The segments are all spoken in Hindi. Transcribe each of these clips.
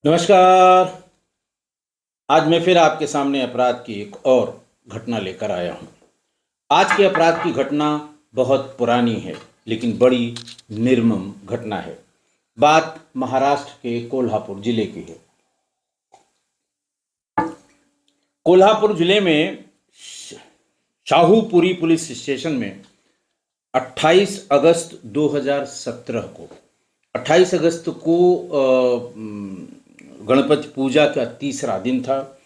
नमस्कार। आज मैं फिर आपके सामने अपराध की एक और घटना लेकर आया हूँ। आज के अपराध की घटना बहुत पुरानी है, लेकिन बड़ी निर्मम घटना है। बात महाराष्ट्र के कोल्हापुर जिले की है। कोल्हापुर जिले में शाहूपुरी पुलिस स्टेशन में 28 अगस्त 2017 को 28 अगस्त को गणपति पूजा का तीसरा दिन था।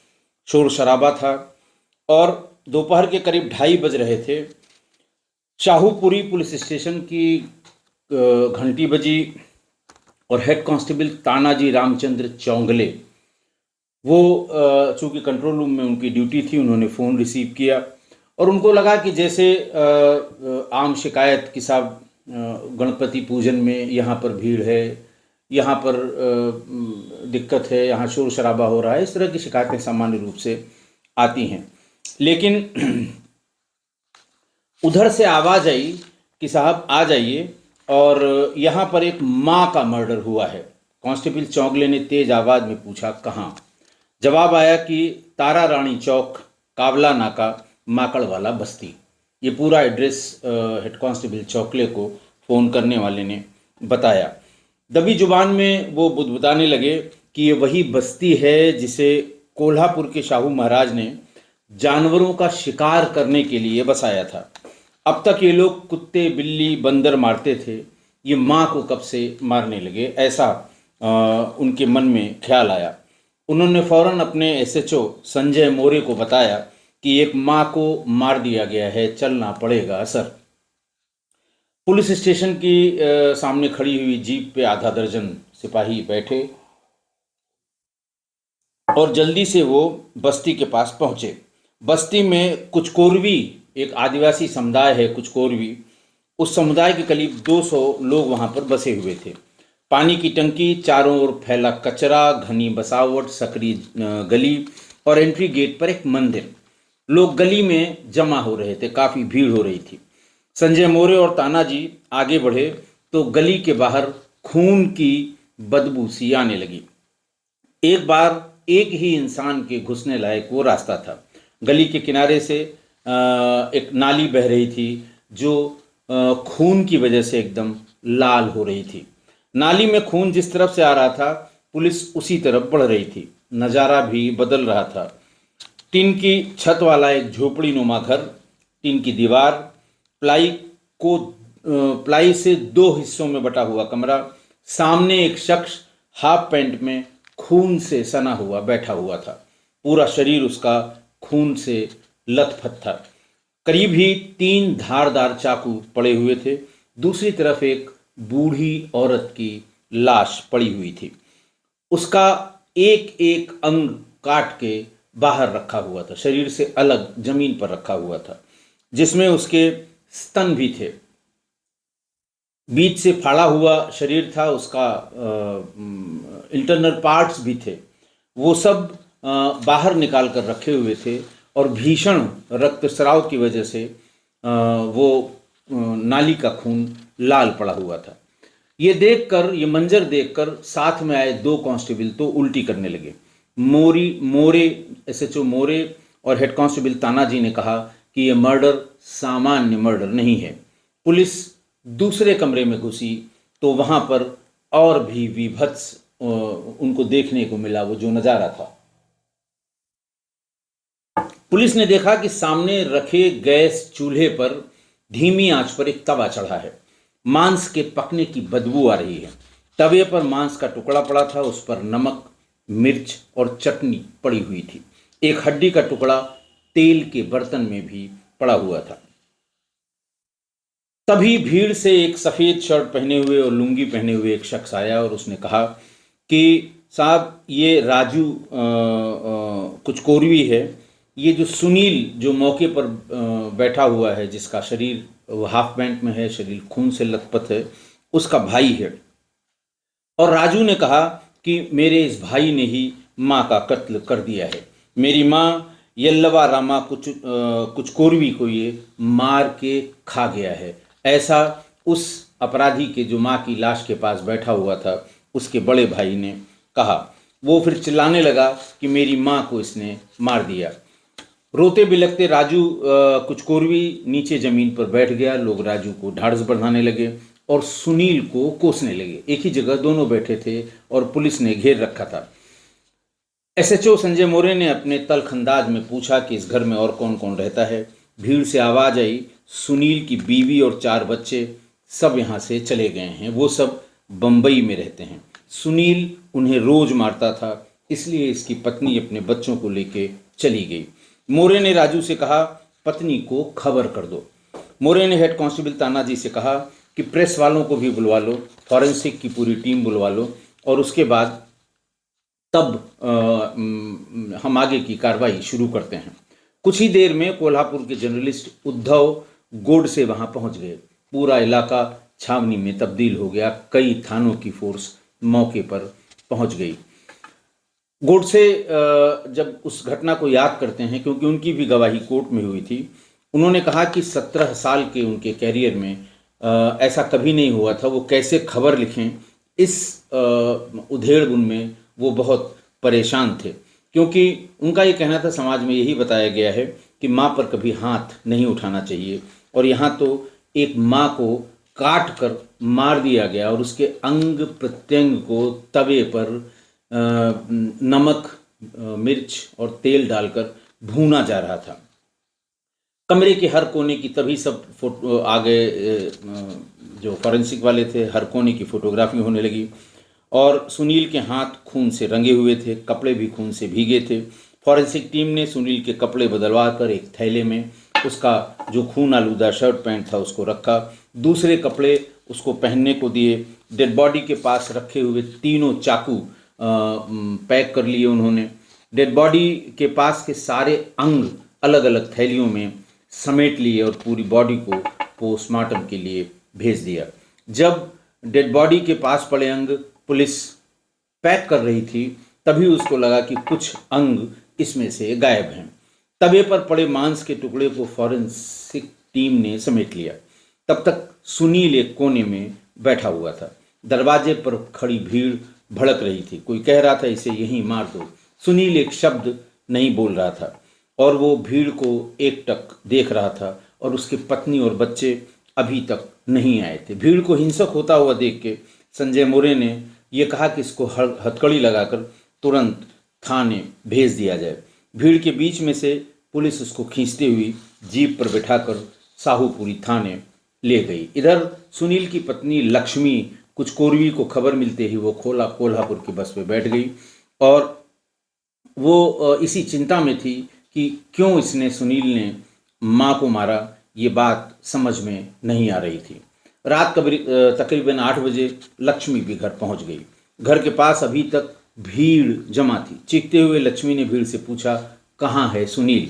शोर शराबा था और दोपहर के करीब 2:30 बज रहे थे। शाहूपुरी पुलिस स्टेशन की घंटी बजी और हेड कांस्टेबल तानाजी रामचंद्र चौंगले, वो चूंकि कंट्रोल रूम में उनकी ड्यूटी थी, उन्होंने फ़ोन रिसीव किया और उनको लगा कि जैसे आम शिकायत कि साहब गणपति पूजन में यहाँ पर भीड़ है, यहाँ पर दिक्कत है, यहाँ शोर शराबा हो रहा है, इस तरह की शिकायतें सामान्य रूप से आती हैं। लेकिन उधर से आवाज़ आई कि साहब आ जाइए, और यहाँ पर एक माँ का मर्डर हुआ है। कांस्टेबल चौंगले ने तेज आवाज़ में पूछा, कहाँ? जवाब आया कि तारा रानी चौक, कावला नाका, माकड़वाला बस्ती। ये पूरा एड्रेस हेड कांस्टेबल चौकले को फ़ोन करने वाले ने बताया। दबी जुबान में वो बुदबुदाने लगे कि ये वही बस्ती है जिसे कोल्हापुर के शाहू महाराज ने जानवरों का शिकार करने के लिए बसाया था। अब तक ये लोग कुत्ते, बिल्ली, बंदर मारते थे, ये माँ को कब से मारने लगे, ऐसा उनके मन में ख्याल आया। उन्होंने फौरन अपने एसएचओ संजय मोरे को बताया कि एक माँ को मार दिया गया है, चलना पड़ेगा सर। पुलिस स्टेशन की सामने खड़ी हुई जीप पे आधा दर्जन सिपाही बैठे और जल्दी से वो बस्ती के पास पहुंचे। बस्ती में कुचकोरवी, एक आदिवासी समुदाय है कुचकोरवी, उस समुदाय के करीब 200 लोग वहां पर बसे हुए थे। पानी की टंकी, चारों ओर फैला कचरा, घनी बसावट, सकरी गली और एंट्री गेट पर एक मंदिर। लोग गली में जमा हो रहे थे, काफ़ी भीड़ हो रही थी। संजय मोरे और तानाजी आगे बढ़े तो गली के बाहर खून की बदबू सी आने लगी। एक बार एक ही इंसान के घुसने लायक वो रास्ता था। गली के किनारे से एक नाली बह रही थी जो खून की वजह से एकदम लाल हो रही थी। नाली में खून जिस तरफ से आ रहा था, पुलिस उसी तरफ बढ़ रही थी। नज़ारा भी बदल रहा था। टीन की छत वाला एक झोपड़ी नुमा घर, टीन की दीवार, प्लाई से 2 हिस्सों में बटा हुआ कमरा, सामने एक शख्स हाफ पैंट में खून से सना हुआ बैठा हुआ था। पूरा शरीर उसका खून से लथपथ था। करीब ही 3 धारदार चाकू पड़े हुए थे। दूसरी तरफ एक बूढ़ी औरत की लाश पड़ी हुई थी। उसका एक एक अंग काट के बाहर रखा हुआ था, शरीर से अलग जमीन पर रखा हुआ था, जिसमें उसके स्तन भी थे। बीच से फाड़ा हुआ शरीर था, उसका इंटरनल पार्ट्स भी थे, वो सब बाहर निकाल कर रखे हुए थे और भीषण रक्तस्राव की वजह से वो नाली का खून लाल पड़ा हुआ था। ये मंजर देखकर साथ में आए 2 कांस्टेबल तो उल्टी करने लगे। मोरे, एसएचओ मोरे और हेड कांस्टेबल तानाजी ने कहा कि यह मर्डर सामान्य मर्डर नहीं है। पुलिस दूसरे कमरे में घुसी तो वहां पर और भी विभत्स उनको देखने को मिला, वो जो नज़ारा था। पुलिस ने देखा कि सामने रखे गैस चूल्हे पर धीमी आंच पर एक तवा चढ़ा है। मांस के पकने की बदबू आ रही है। तवे पर मांस का टुकड़ा पड़ा था, उस पर नमक, मिर्च और चटनी पड़ी हुई थी। एक हड्डी का टुकड़ा तेल के बर्तन में भी पड़ा हुआ था। तभी भीड़ से एक सफ़ेद शर्ट पहने हुए और लुंगी पहने हुए एक शख्स आया और उसने कहा कि साहब, ये राजू कुचकोरवी है। ये जो सुनील जो मौके पर बैठा हुआ है, जिसका शरीर वो हाफ पैंट में है, शरीर खून से लथपथ है, उसका भाई है। और राजू ने कहा कि मेरे इस भाई ने ही माँ का कत्ल कर दिया है। मेरी माँ यल्लवा रामा कुचकोरवी को ये मार के खा गया है। ऐसा उस अपराधी के जो माँ की लाश के पास बैठा हुआ था, उसके बड़े भाई ने कहा। वो फिर चिल्लाने लगा कि मेरी माँ को इसने मार दिया। रोते बिलखते राजू कुछ कोरवी नीचे जमीन पर बैठ गया। लोग राजू को ढाढ़स बढ़ाने लगे और सुनील को कोसने लगे। एक ही जगह दोनों बैठे थे और पुलिस ने घेर रखा था। एसएचओ संजय मोरे ने अपने तल्ख अंदाज में पूछा कि इस घर में और कौन कौन रहता है। भीड़ से आवाज आई, सुनील की बीवी और 4 बच्चे सब यहाँ से चले गए हैं, वो सब बम्बई में रहते हैं। सुनील उन्हें रोज मारता था, इसलिए इसकी पत्नी अपने बच्चों को लेके चली गई। मोरे ने राजू से कहा, पत्नी को खबर कर दो। मोरे ने हेड कांस्टेबल तानाजी से कहा कि प्रेस वालों को भी बुलवा लो, फॉरेंसिक की पूरी टीम बुलवा लो और उसके बाद तब हम आगे की कार्रवाई शुरू करते हैं। कुछ ही देर में कोल्हापुर के जर्नलिस्ट उद्धव गोडसे वहां पहुंच गए। पूरा इलाका छावनी में तब्दील हो गया। कई थानों की फोर्स मौके पर पहुंच गई। गोडसे जब उस घटना को याद करते हैं, क्योंकि उनकी भी गवाही कोर्ट में हुई थी, उन्होंने कहा कि 17 साल के उनके कैरियर में ऐसा कभी नहीं हुआ था। वो कैसे खबर लिखें, इस उधेड़-बुन में वो बहुत परेशान थे, क्योंकि उनका ये कहना था समाज में यही बताया गया है कि माँ पर कभी हाथ नहीं उठाना चाहिए, और यहाँ तो एक माँ को काट कर मार दिया गया और उसके अंग प्रत्यंग को तवे पर नमक, मिर्च और तेल डालकर भूना जा रहा था। कमरे के हर कोने की, तभी सब फोटो आ गए, जो फॉरेंसिक वाले थे, हर कोने की फोटोग्राफी होने लगी और सुनील के हाथ खून से रंगे हुए थे, कपड़े भी खून से भीगे थे। फॉरेंसिक टीम ने सुनील के कपड़े बदलवा कर एक थैले में उसका जो खून आलूदा शर्ट पैंट था उसको रखा, दूसरे कपड़े उसको पहनने को दिए। डेड बॉडी के पास रखे हुए तीनों चाकू पैक कर लिए उन्होंने। डेड बॉडी के पास के सारे अंग अलग अलग थैलियों में समेट लिए और पूरी बॉडी को पोस्टमार्टम के लिए भेज दिया। जब डेड बॉडी के पास पड़े अंग पुलिस पैक कर रही थी, तभी उसको लगा कि कुछ अंग इसमें से गायब हैं। तवे पर पड़े मांस के टुकड़े को फॉरेंसिक टीम ने समेट लिया। तब तक सुनील एक कोने में बैठा हुआ था। दरवाजे पर खड़ी भीड़ भड़क रही थी। कोई कह रहा था इसे यहीं मार दो। सुनील एक शब्द नहीं बोल रहा था और वो भीड़ को एकटक देख रहा था, और उसकी पत्नी और बच्चे अभी तक नहीं आए थे। भीड़ को हिंसक होता हुआ देख के संजय मोरे ने यह कहा कि इसको हथकड़ी लगाकर तुरंत थाने भेज दिया जाए। भीड़ के बीच में से पुलिस उसको खींचती हुई जीप पर बिठाकर साहूपुरी थाने ले गई। इधर सुनील की पत्नी लक्ष्मी कुछ कोरवी को खबर मिलते ही वो कोल्हापुर की बस में बैठ गई और वो इसी चिंता में थी कि क्यों इसने, सुनील ने माँ को मारा। ये बात समझ में नहीं आ रही थी। रात तकरीबन 8 बजे लक्ष्मी भी घर पहुंच गई। घर के पास अभी तक भीड़ जमा थी। चीखते हुए लक्ष्मी ने भीड़ से पूछा, कहाँ है सुनील?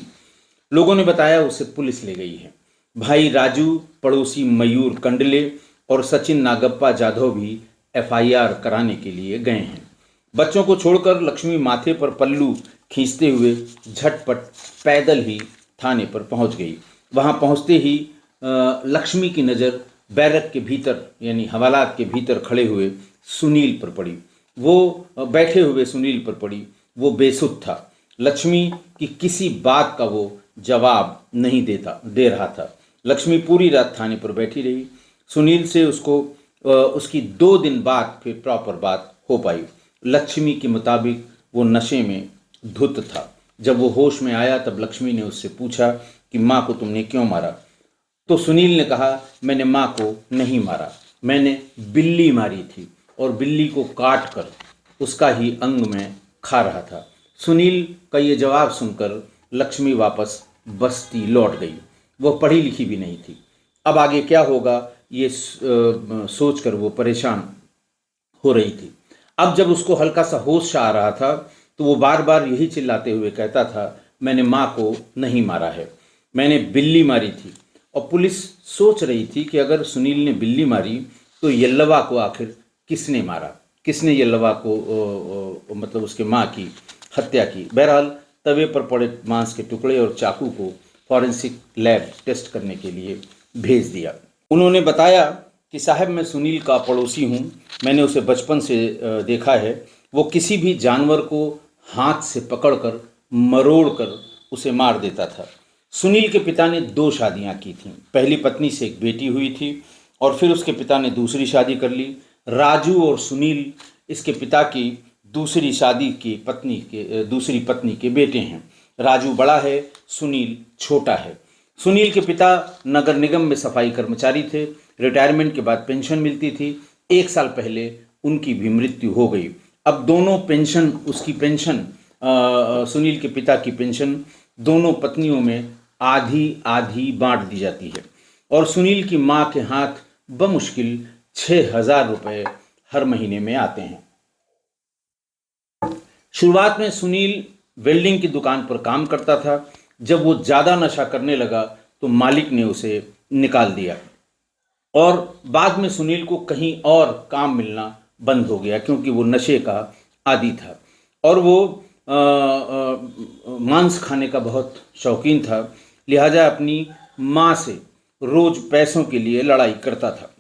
लोगों ने बताया उसे पुलिस ले गई है। भाई राजू, पड़ोसी मयूर कंडले और सचिन नागप्पा जाधव भी एफआईआर कराने के लिए गए हैं। बच्चों को छोड़कर लक्ष्मी माथे पर पल्लू खींचते हुए झटपट पैदल ही थाने पर पहुंच गई। वहां पहुंचते ही लक्ष्मी की नज़र बैरक के भीतर, यानी हवालात के भीतर खड़े हुए सुनील पर पड़ी। वो बैठे हुए सुनील पर पड़ी। वो बेसुध था। लक्ष्मी की किसी बात का वो जवाब नहीं दे रहा था। लक्ष्मी पूरी रात थाने पर बैठी रही। सुनील से उसकी 2 दिन बाद फिर प्रॉपर बात हो पाई। लक्ष्मी के मुताबिक वो नशे में धुत था। जब वो होश में आया तब लक्ष्मी ने उससे पूछा कि माँ को तुमने क्यों मारा? तो सुनील ने कहा, मैंने माँ को नहीं मारा, मैंने बिल्ली मारी थी और बिल्ली को काट कर उसका ही अंग में खा रहा था। सुनील का ये जवाब सुनकर लक्ष्मी वापस बस्ती लौट गई। वह पढ़ी लिखी भी नहीं थी। अब आगे क्या होगा ये सोचकर वो परेशान हो रही थी। अब जब उसको हल्का सा होश आ रहा था तो वो बार बार यही चिल्लाते हुए कहता था, मैंने माँ को नहीं मारा है, मैंने बिल्ली मारी थी। और पुलिस सोच रही थी कि अगर सुनील ने बिल्ली मारी तो यल्लवा को आखिर किसने मारा, किसने यल्लवा को मतलब उसके माँ की हत्या की। बहरहाल तवे पर पड़े मांस के टुकड़े और चाकू को फॉरेंसिक लैब टेस्ट करने के लिए भेज दिया। उन्होंने बताया कि साहब, मैं सुनील का पड़ोसी हूँ, मैंने उसे बचपन से देखा है। वो किसी भी जानवर को हाथ से पकड़कर मरोड़कर उसे मार देता था। सुनील के पिता ने 2 शादियां की थीं। पहली पत्नी से एक बेटी हुई थी और फिर उसके पिता ने दूसरी शादी कर ली। राजू और सुनील इसके पिता की दूसरी शादी की दूसरी पत्नी के बेटे हैं। राजू बड़ा है, सुनील छोटा है। सुनील के पिता नगर निगम में सफाई कर्मचारी थे। रिटायरमेंट के बाद पेंशन मिलती थी। 1 साल पहले उनकी भी मृत्यु हो गई। अब दोनों पेंशन, उसकी पेंशन, सुनील के पिता की पेंशन दोनों पत्नियों में आधी आधी बांट दी जाती है और सुनील की मां के हाथ बमुश्किल 6,000 रुपये हर महीने में आते हैं। शुरुआत में सुनील वेल्डिंग की दुकान पर काम करता था। जब वो ज़्यादा नशा करने लगा तो मालिक ने उसे निकाल दिया और बाद में सुनील को कहीं और काम मिलना बंद हो गया क्योंकि वो नशे का आदी था और वो मांस खाने का बहुत शौकीन था। लिहाजा अपनी माँ से रोज पैसों के लिए लड़ाई करता था।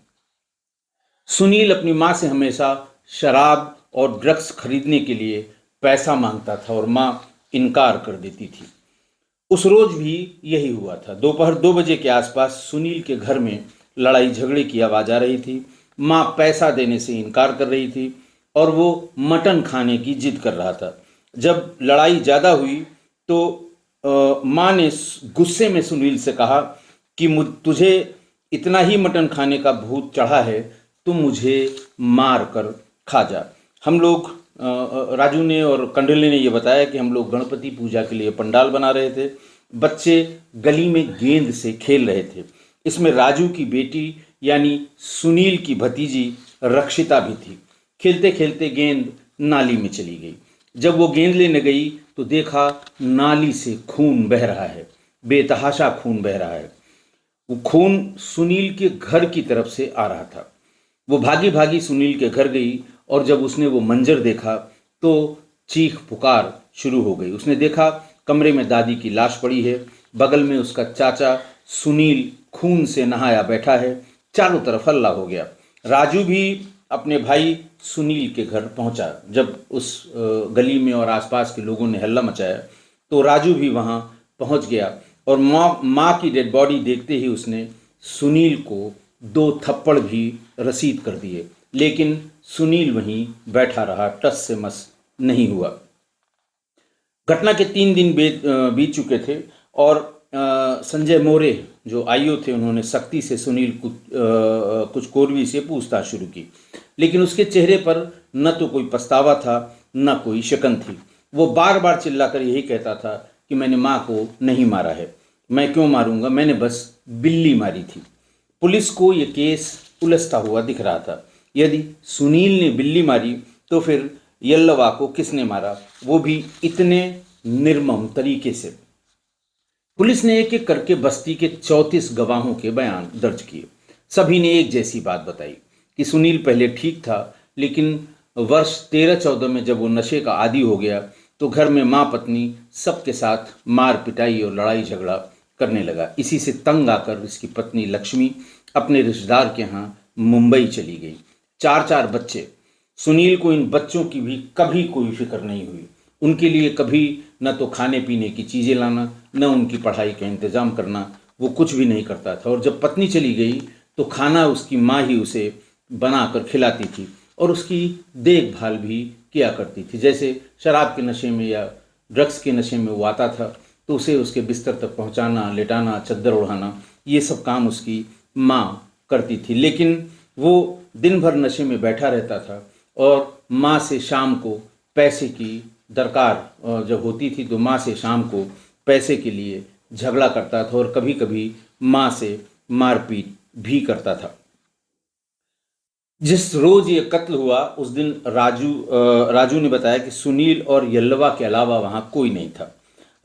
सुनील अपनी माँ से हमेशा शराब और ड्रग्स खरीदने के लिए पैसा मांगता था और माँ इनकार कर देती थी। उस रोज भी यही हुआ था। दोपहर 2 बजे के आसपास सुनील के घर में लड़ाई झगड़े की आवाज़ आ रही थी। माँ पैसा देने से इनकार कर रही थी और वो मटन खाने की जिद कर रहा था। जब लड़ाई ज़्यादा हुई तो माँ ने गुस्से में सुनील से कहा कि तुझे इतना ही मटन खाने का भूत चढ़ा है, तो मुझे मार कर खा जा। हम लोग, राजू ने और कंडोले ने ये बताया कि हम लोग गणपति पूजा के लिए पंडाल बना रहे थे। बच्चे गली में गेंद से खेल रहे थे। इसमें राजू की बेटी यानी सुनील की भतीजी रक्षिता भी थी। खेलते खेलते गेंद नाली में चली गई। जब वो गेंद लेने गई तो देखा नाली से खून बह रहा है, बेतहाशा खून बह रहा है। वो खून सुनील के घर की तरफ से आ रहा था। वो भागी भागी सुनील के घर गई और जब उसने वो मंजर देखा तो चीख पुकार शुरू हो गई। उसने देखा कमरे में दादी की लाश पड़ी है, बगल में उसका चाचा सुनील खून से नहाया बैठा है। चारों तरफ हल्ला हो गया। राजू भी अपने भाई सुनील के घर पहुंचा। जब उस गली में और आसपास के लोगों ने हल्ला मचाया तो राजू भी वहां पहुंच गया और माँ की डेड बॉडी देखते ही उसने सुनील को 2 थप्पड़ भी रसीद कर दिए, लेकिन सुनील वहीं बैठा रहा, टस से मस नहीं हुआ। घटना के 3 दिन बीत चुके थे और संजय मोरे जो आईओ थे, उन्होंने सख्ती से सुनील कुछ कोरवी से पूछताछ शुरू की, लेकिन उसके चेहरे पर न तो कोई पछतावा था न कोई शकन थी। वो बार बार चिल्लाकर यही कहता था कि मैंने माँ को नहीं मारा है, मैं क्यों मारूंगा, मैंने बस बिल्ली मारी थी। पुलिस को ये केस उलझता हुआ दिख रहा था। यदि सुनील ने बिल्ली मारी तो फिर यल्लवा को किसने मारा, वो भी इतने निर्मम तरीके से। पुलिस ने एक एक करके बस्ती के 34 गवाहों के बयान दर्ज किए। सभी ने एक जैसी बात बताई कि सुनील पहले ठीक था, लेकिन वर्ष 13-14 में जब वो नशे का आदी हो गया तो घर में माँ पत्नी सबके साथ मार पिटाई और लड़ाई झगड़ा करने लगा। इसी से तंग आकर इसकी पत्नी लक्ष्मी अपने रिश्तेदार के यहाँ मुंबई चली गई। 4-4 बच्चे। सुनील को इन बच्चों की भी कभी कोई फिक्र नहीं हुई। उनके लिए कभी न तो खाने पीने की चीज़ें लाना, न उनकी पढ़ाई का इंतज़ाम करना, वो कुछ भी नहीं करता था। और जब पत्नी चली गई तो खाना उसकी माँ ही उसे बना कर खिलाती थी और उसकी देखभाल भी किया करती थी। जैसे शराब के नशे में या ड्रग्स के नशे में वो आता था तो उसे उसके बिस्तर तक पहुंचाना, लेटाना, चद्दर ओढ़ाना, ये सब काम उसकी माँ करती थी। लेकिन वो दिन भर नशे में बैठा रहता था और माँ से शाम को पैसे की दरकार जब होती थी तो माँ से शाम को पैसे के लिए झगड़ा करता था और कभी कभी माँ से मारपीट भी करता था। जिस रोज ये कत्ल हुआ उस दिन राजू ने बताया कि सुनील और यल्लवा के अलावा वहां कोई नहीं था।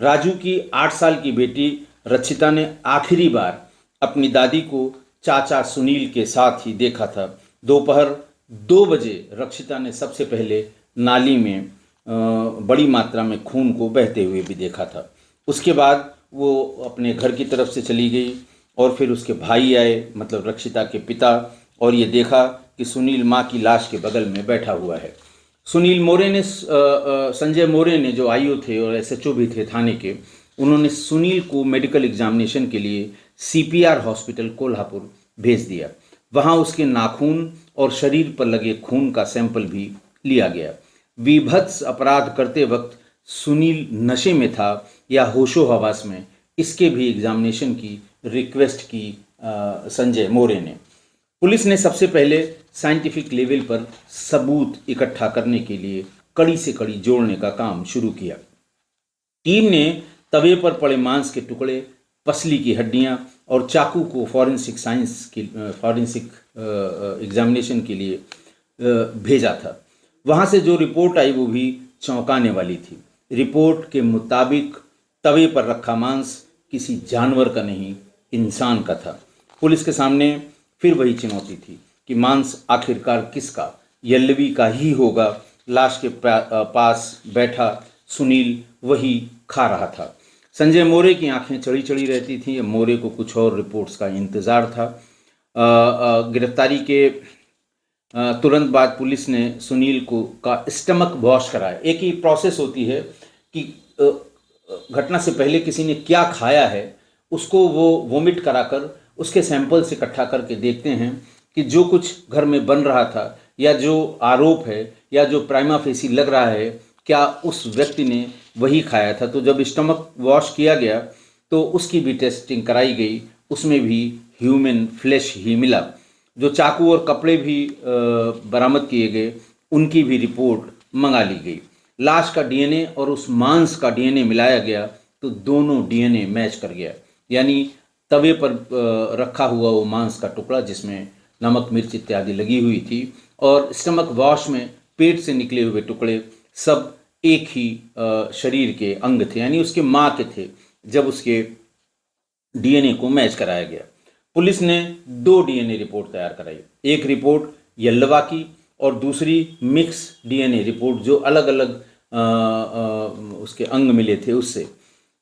राजू की 8 साल की बेटी रक्षिता ने आखिरी बार अपनी दादी को चाचा सुनील के साथ ही देखा था। दोपहर 2 बजे रक्षिता ने सबसे पहले नाली में बड़ी मात्रा में खून को बहते हुए भी देखा था। उसके बाद वो अपने घर की तरफ से चली गई और फिर उसके भाई आए, मतलब रक्षिता के पिता, और ये देखा कि सुनील माँ की लाश के बगल में बैठा हुआ है। सुनील मोरे ने संजय मोरे ने, जो आईओ थे और एसएचओ भी थे थाने के, उन्होंने सुनील को मेडिकल एग्जामिनेशन के लिए सीपीआर हॉस्पिटल कोल्हापुर भेज दिया। वहां उसके नाखून और शरीर पर लगे खून का सैंपल भी लिया गया। विभत्स अपराध करते वक्त सुनील नशे में था या होशो हवास में, इसके भी एग्जामिनेशन की रिक्वेस्ट की संजय मोरे ने। पुलिस ने सबसे पहले साइंटिफिक लेवल पर सबूत इकट्ठा करने के लिए कड़ी से कड़ी जोड़ने का काम शुरू किया। टीम ने तवे पर पड़े मांस के टुकड़े, पसली की हड्डियां और चाकू को फॉरेंसिक एग्जामिनेशन के लिए भेजा था। वहां से जो रिपोर्ट आई वो भी चौंकाने वाली थी। रिपोर्ट के मुताबिक तवे पर रखा मांस किसी जानवर का नहीं, इंसान का था। पुलिस के सामने फिर वही चुनौती थी कि मांस आखिरकार किसका, यल्लवी का ही होगा। लाश के पास बैठा सुनील वही खा रहा था। संजय मोरे की आंखें चढ़ी चढ़ी रहती थीं। मोरे को कुछ और रिपोर्ट्स का इंतज़ार था। गिरफ्तारी के तुरंत बाद पुलिस ने सुनील को का स्टमक वॉश कराया। एक ही प्रोसेस होती है कि घटना से पहले किसी ने क्या खाया है उसको वो वोमिट कराकर उसके सैंपल्स इकट्ठा करके देखते हैं कि जो कुछ घर में बन रहा था या जो आरोप है या जो प्राइमा फेसी लग रहा है, क्या उस व्यक्ति ने वही खाया था। तो जब स्टमक वॉश किया गया तो उसकी भी टेस्टिंग कराई गई, उसमें भी ह्यूमन फ्लैश ही मिला। जो चाकू और कपड़े भी बरामद किए गए उनकी भी रिपोर्ट मंगा ली गई। लाश का डीएनए और उस मांस का डीएनए मिलाया गया तो दोनों डीएनए मैच कर गया। यानी तवे पर रखा हुआ वो मांस का टुकड़ा जिसमें नमक मिर्च इत्यादि लगी हुई थी और स्टमक वॉश में पेट से निकले हुए टुकड़े सब एक ही शरीर के अंग थे, यानी उसके माँ के थे। जब उसके डीएनए को मैच कराया गया, पुलिस ने 2 डीएनए रिपोर्ट तैयार कराई। एक रिपोर्ट यल्लवा की और दूसरी मिक्स डीएनए रिपोर्ट जो अलग अलग उसके अंग मिले थे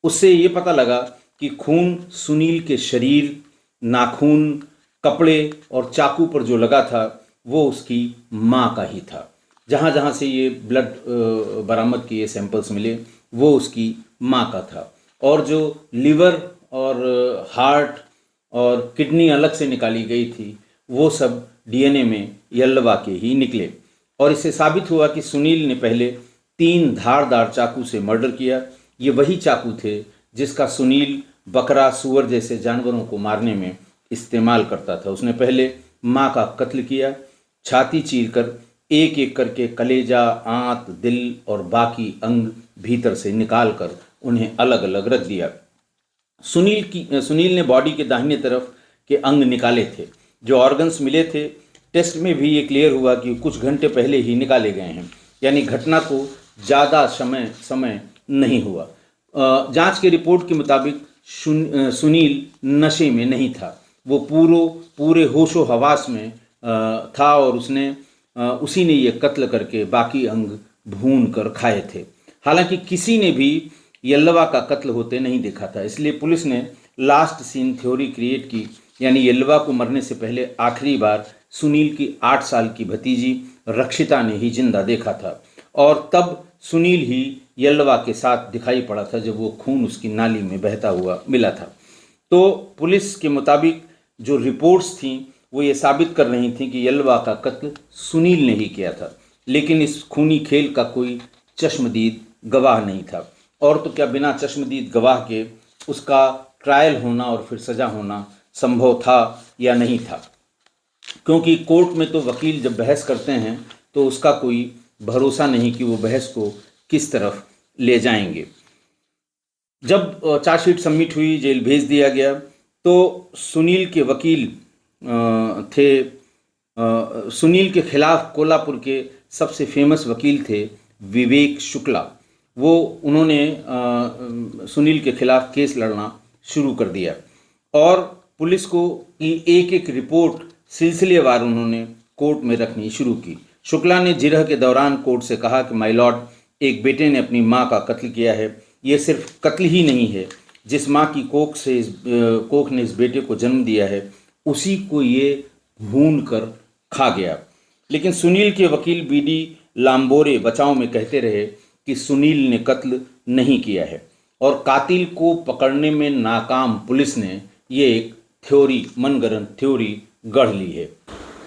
उससे ये पता लगा कि खून सुनील के शरीर, नाखून, कपड़े और चाकू पर जो लगा था वो उसकी माँ का ही था। जहाँ जहाँ से ये ब्लड बरामद किए सैंपल्स मिले वो उसकी माँ का था। और जो लिवर और हार्ट और किडनी अलग से निकाली गई थी वो सब डीएनए में यल्लवा के ही निकले। और इससे साबित हुआ कि सुनील ने पहले 3 धारदार चाकू से मर्डर किया। ये वही चाकू थे जिसका सुनील बकरा, सूअर जैसे जानवरों को मारने में इस्तेमाल करता था। उसने पहले माँ का कत्ल किया, छाती चीरकर एक एक करके कलेजा, आंत, दिल और बाकी अंग भीतर से निकाल कर उन्हें अलग अलग रख दिया। सुनील ने बॉडी के दाहिने तरफ के अंग निकाले थे। जो ऑर्गन्स मिले थे टेस्ट में भी ये क्लियर हुआ कि कुछ घंटे पहले ही निकाले गए हैं, यानी घटना को ज़्यादा समय नहीं हुआ। जांच के रिपोर्ट के मुताबिक सुनील नशे में नहीं था, वो पूरे होशो हवास में था और उसी ने ये कत्ल करके बाकी अंग भून कर खाए थे। हालांकि किसी ने भी यल्लवा का कत्ल होते नहीं देखा था, इसलिए पुलिस ने लास्ट सीन थ्योरी क्रिएट की, यानी यल्लवा को मरने से पहले आखिरी बार सुनील की 8 साल की भतीजी रक्षिता ने ही जिंदा देखा था और तब सुनील ही यल्लवा के साथ दिखाई पड़ा था जब वो खून उसकी नाली में बहता हुआ मिला था। तो पुलिस के मुताबिक जो रिपोर्ट्स थीं वो ये साबित कर रही थीं कि यल्लवा का कत्ल सुनील ने ही किया था, लेकिन इस खूनी खेल का कोई चश्मदीद गवाह नहीं था। और तो क्या बिना चश्मदीद गवाह के उसका ट्रायल होना और फिर सज़ा होना संभव था या नहीं था, क्योंकि कोर्ट में तो वकील जब बहस करते हैं तो उसका कोई भरोसा नहीं कि वो बहस को किस तरफ ले जाएंगे। जब चार्जशीट सबमिट हुई, जेल भेज दिया गया, तो सुनील के वकील थे, सुनील के खिलाफ कोल्हापुर के सबसे फेमस वकील थे विवेक शुक्ला। उन्होंने सुनील के खिलाफ केस लड़ना शुरू कर दिया और पुलिस को की एक एक रिपोर्ट सिलसिलेवार उन्होंने कोर्ट में रखनी शुरू की। शुक्ला ने जिरह के दौरान कोर्ट से कहा कि माय लॉर्ड, एक बेटे ने अपनी मां का कत्ल किया है। ये सिर्फ कत्ल ही नहीं है, जिस मां की कोख ने इस बेटे को जन्म दिया है उसी को ये भून कर खा गया। लेकिन सुनील के वकील बीडी लांबोरे बचाव में कहते रहे कि सुनील ने कत्ल नहीं किया है और कातिल को पकड़ने में नाकाम पुलिस ने ये एक थ्योरी, मनगढ़ंत थ्योरी गढ़ ली है।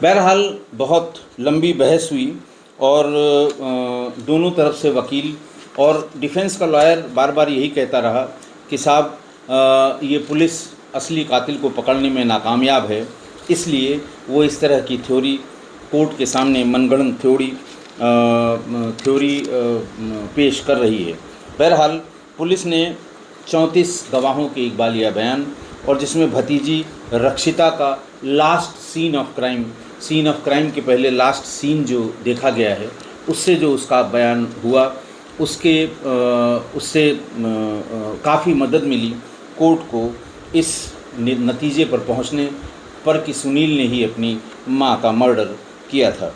बहरहाल बहुत लंबी बहस हुई और दोनों तरफ से वकील और डिफेंस का लॉयर बार बार यही कहता रहा कि साहब ये पुलिस असली कातिल को पकड़ने में नाकामयाब है, इसलिए वो इस तरह की थ्योरी कोर्ट के सामने मनगढ़ंत थ्योरी पेश कर रही है। बहरहाल पुलिस ने 34 गवाहों के इकबालिया बयान और जिसमें भतीजी रक्षिता का लास्ट सीन ऑफ क्राइम के पहले लास्ट सीन जो देखा गया है उससे जो उसका बयान हुआ उससे काफ़ी मदद मिली कोर्ट को इस नतीजे पर पहुंचने पर कि सुनील ने ही अपनी मां का मर्डर किया था।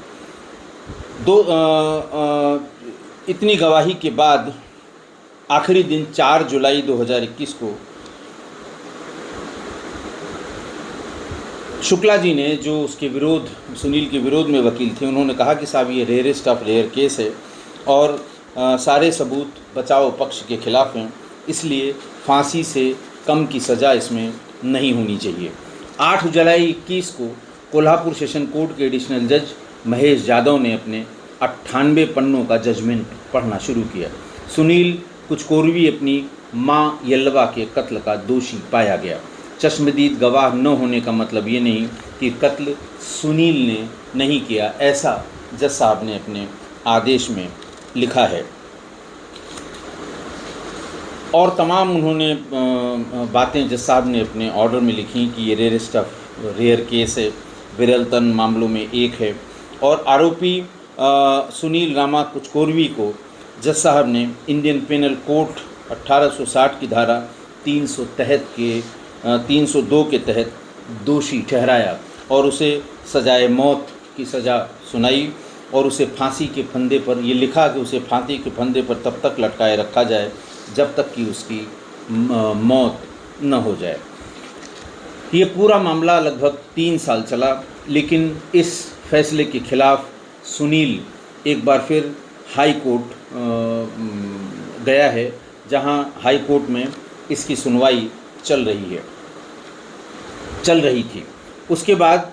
इतनी गवाही के बाद आखिरी दिन 4 जुलाई 2021 को शुक्ला जी ने, जो उसके विरोध, सुनील के विरोध में वकील थे, उन्होंने कहा कि साहब ये रेयरेस्ट ऑफ रेयर केस है और सारे सबूत बचाव पक्ष के खिलाफ हैं, इसलिए फांसी से कम की सज़ा इसमें नहीं होनी चाहिए। 8 जुलाई 21 को कोल्हापुर सेशन कोर्ट के एडिशनल जज महेश यादव ने अपने 98 पन्नों का जजमेंट पढ़ना शुरू किया। सुनील कुचकोरवी अपनी मां यल्लवा के कत्ल का दोषी पाया गया। चश्मदीद गवाह न होने का मतलब ये नहीं कि कत्ल सुनील ने नहीं किया, ऐसा जज साहब ने अपने आदेश में लिखा है। और तमाम उन्होंने बातें जज साहब ने अपने ऑर्डर में लिखी कि ये रेयरेस्ट ऑफ रेयर केस है, विरलतन मामलों में एक है। और आरोपी सुनील रामा कुचकोरवी को जज साहब ने इंडियन पेनल कोड 1860 की धारा 302 के तहत दोषी ठहराया और उसे सजाए मौत की सज़ा सुनाई और उसे फांसी के फंदे पर, ये लिखा कि उसे फांसी के फंदे पर तब तक लटकाए रखा जाए जब तक कि उसकी मौत न हो जाए। ये पूरा मामला लगभग 3 साल चला, लेकिन इस फैसले के खिलाफ सुनील एक बार फिर हाई कोर्ट गया है, जहां हाई कोर्ट में इसकी सुनवाई चल रही थी। उसके बाद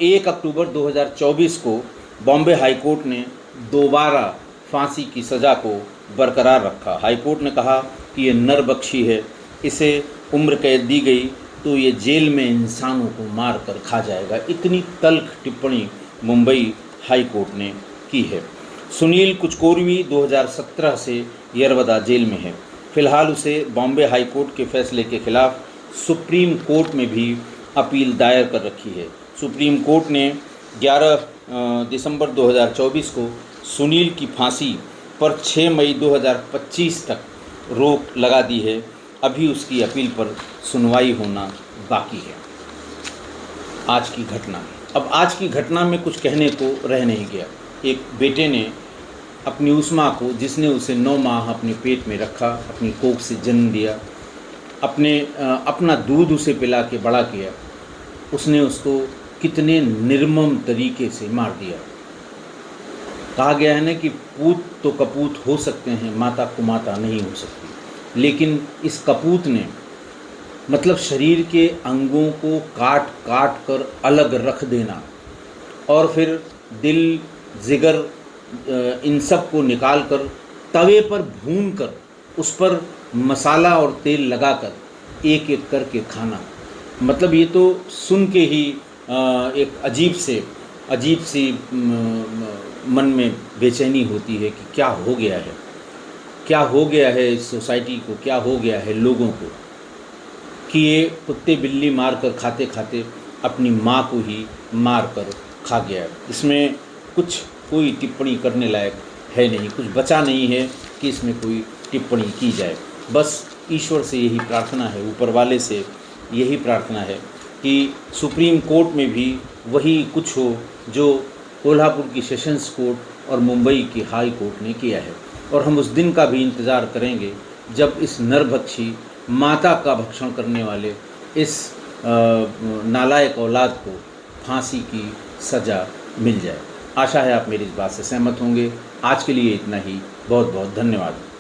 1 अक्टूबर 2024 को बॉम्बे हाई कोर्ट ने दोबारा फांसी की सज़ा को बरकरार रखा। हाई कोर्ट ने कहा कि ये नरबख्शी है, इसे उम्र कैद दी गई तो ये जेल में इंसानों को मार कर खा जाएगा। इतनी तल्ख टिप्पणी मुंबई हाई कोर्ट ने की है। सुनील कुचकोरवी 2017 से यरवदा जेल में है। फिलहाल उसे बॉम्बे हाई कोर्ट के फैसले के खिलाफ सुप्रीम कोर्ट में भी अपील दायर कर रखी है। सुप्रीम कोर्ट ने 11 दिसंबर 2024 को सुनील की फांसी पर 6 मई 2025 तक रोक लगा दी है। अभी उसकी अपील पर सुनवाई होना बाकी है। आज की घटना, अब आज की घटना में कुछ कहने को रह नहीं गया। एक बेटे ने अपनी उस माँ को, जिसने उसे 9 माह अपने पेट में रखा, अपनी कोख से जन्म दिया, अपना दूध उसे पिला के बड़ा किया, उसने उसको कितने निर्मम तरीके से मार दिया। कहा गया है ना कि पूत तो कपूत हो सकते हैं, माता को माता नहीं हो सकती। लेकिन इस कपूत ने, मतलब शरीर के अंगों को काट काट कर अलग रख देना और फिर दिल, जिगर, इन सब को निकाल कर तवे पर भून कर उस पर मसाला और तेल लगाकर एक एक करके खाना, मतलब ये तो सुन के ही एक अजीब सी मन में बेचैनी होती है कि क्या हो गया है इस सोसाइटी को, क्या हो गया है लोगों को कि ये कुत्ते बिल्ली मार कर खाते खाते अपनी माँ को ही मार कर खा गया। इसमें कोई टिप्पणी करने लायक है नहीं, कुछ बचा नहीं है कि इसमें कोई टिप्पणी की जाए। बस ईश्वर से यही प्रार्थना है, ऊपर वाले से यही प्रार्थना है कि सुप्रीम कोर्ट में भी वही कुछ हो जो कोल्हापुर की सेशंस कोर्ट और मुंबई की हाई कोर्ट ने किया है। और हम उस दिन का भी इंतज़ार करेंगे जब इस नरभक्षी, माता का भक्षण करने वाले इस नालायक औलाद को फांसी की सज़ा मिल जाए। आशा है आप मेरी इस बात से सहमत होंगे। आज के लिए इतना ही। बहुत बहुत धन्यवाद।